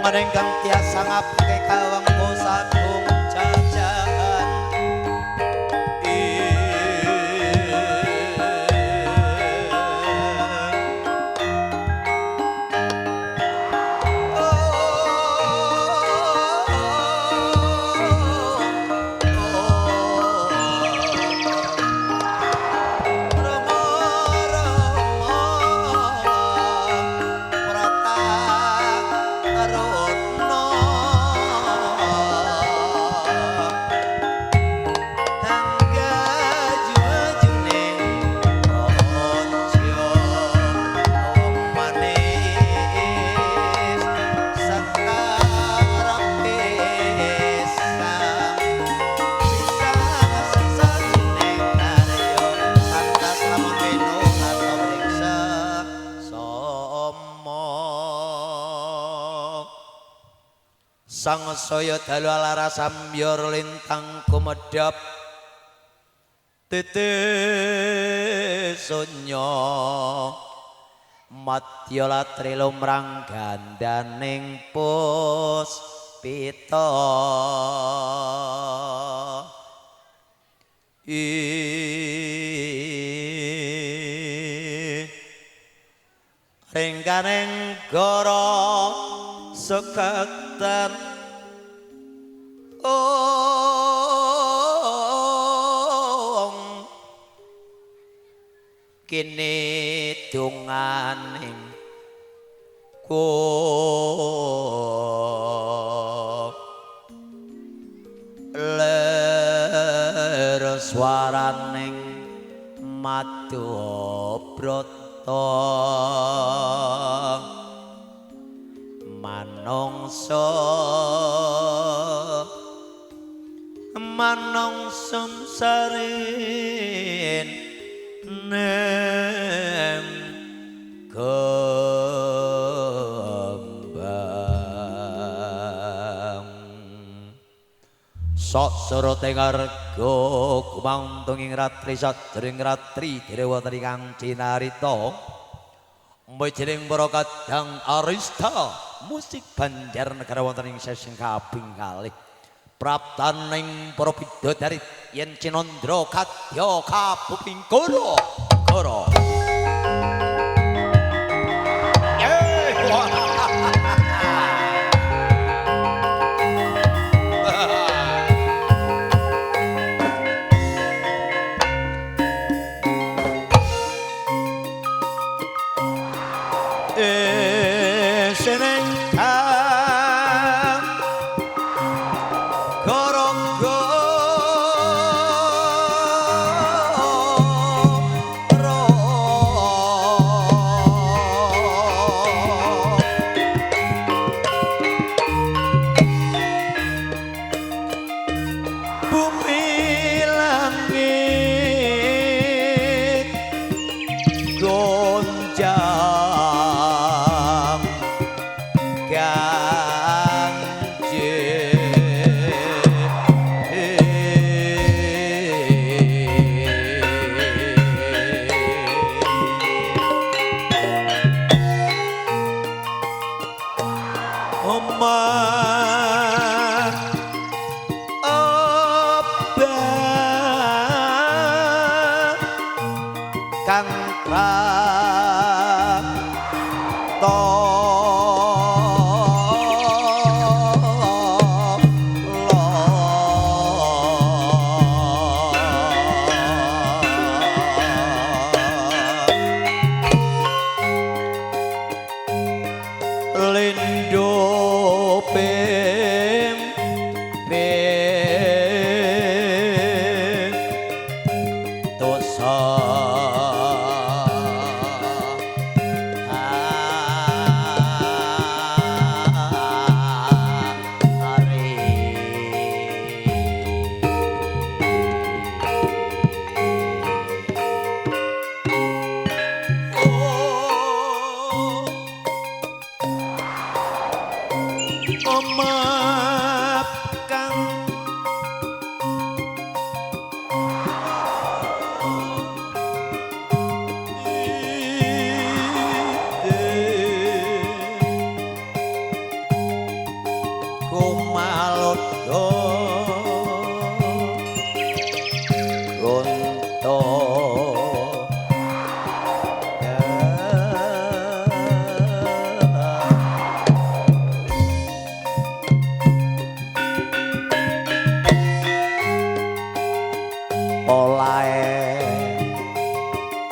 menenggang tiasa ngapake kawang bosagung jajan sang saya dalu alara samyor lintang kumedhap tete sonya madya latri lumrang gandaning puspita ringganing goro sekatan kini dunganing ku ler swaraning Madyabrata manungsa samsarin nem kembang sok surute ngarga kumangtung ing ratri sadering ratri direwatri kang cinarita mbejeneng para kadang arista musik Banjar Negara wonten ing sesing kaping kalih praptaning para bidodari yen Cinandra kadya kabuping kara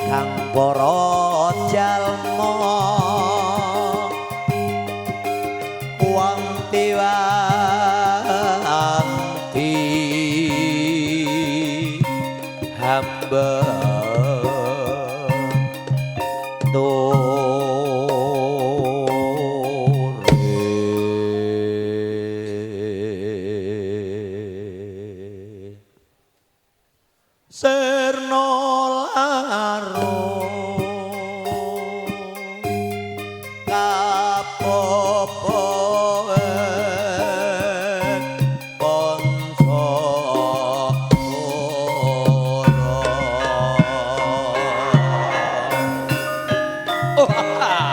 kang para jalma wanti-wanti hamba Serno larung kapopoen bangsa ora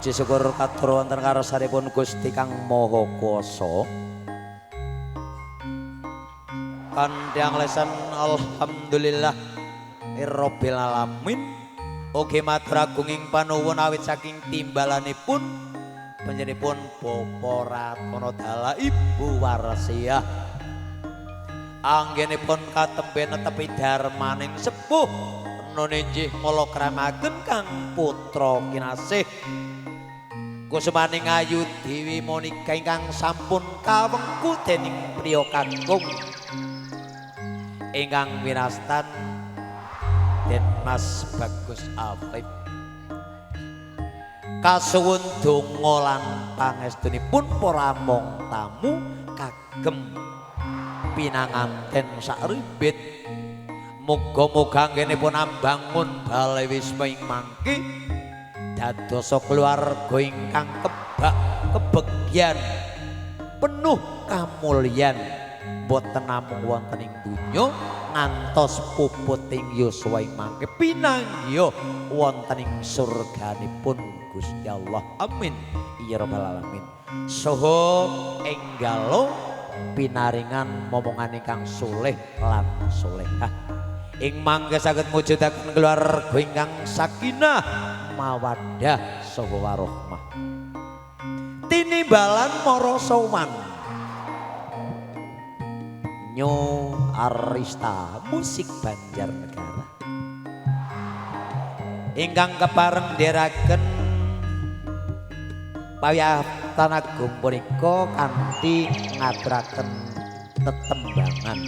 Puji syukur katur wonten karsanipun Gusti Kang Maha Kuwasa. Kandhang lesan alhamdulillah rabbil alamin. Ugi matur agunging panuwun awit saking timbalanipun panjenenganipun Bapa Ratana Dala Ibu Warsiah. Anggenipun katembe netepi darmaning sepuh nune injih mula kramaken kang putra kinasih Kusumaning Ayu Dewi Monika ingkang sampun kawengku dening priya kakung ingkang wirastan Den Mas Bagus Afif. Kasuwun donga lan pangestunipun para mong tamu kagem pinanganten sakribit. Muga-muga anggenipun ambangun bale wisma ing mangke dadosa keluarga ingkang kebegyan penuh kamulyan boten namung wonten ing donya ngantos puputing yuswa ing mangke pinanggih wonten ing surganipun Gusti Allah. Amin ya rabbal alamin. Saha enggalo pinaringan momongan ingkang soleh lan solehah ing mangke saged mujudaken keluarga ingkang sakinah mawaddah saha warahmah. Tinimbalan para sowan Nyo Arista musik Banjarnegara ingkang kepareng ndherekaken pawiyatan agung punika kanthi ngaturaken tetembangan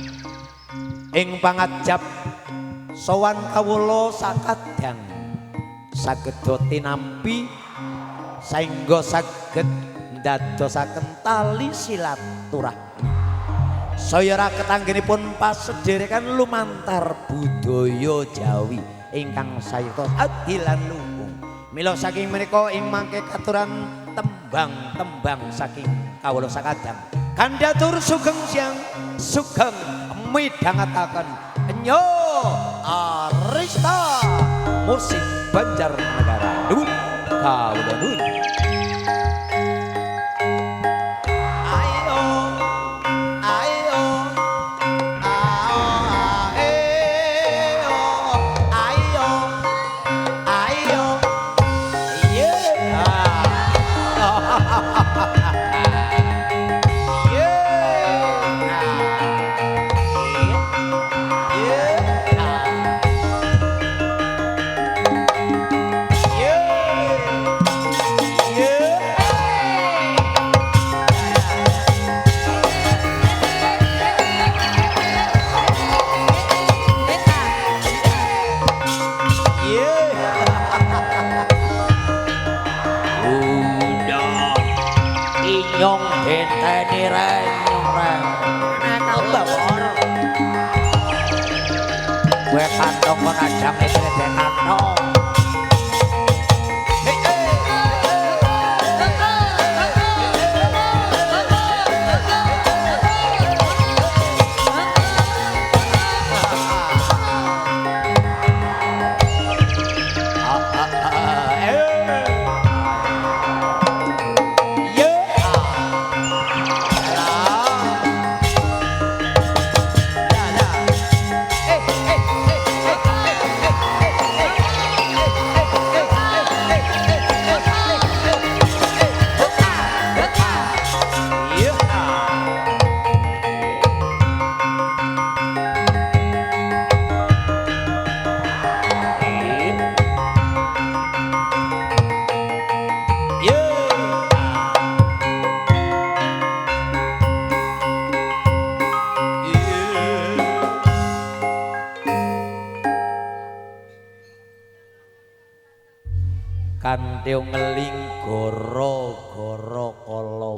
ing pangajap sowan kawula sakadang saged tinampi saengga saged ndadosaken tali silaturahmi saya raket anggenipun pasederekan lumantar budaya Jawi ingkang sayata adilan luhung. Mila saking menika ing mangke katuran tembang-tembang saking kawula sakadang kandhatur sugeng siang sugeng midhangetaken Nyo Arista musik Banjarnegara nuwun kawula nuwun. Kantong menajam itu di kantong. Kanthi ngeling goro-goro kala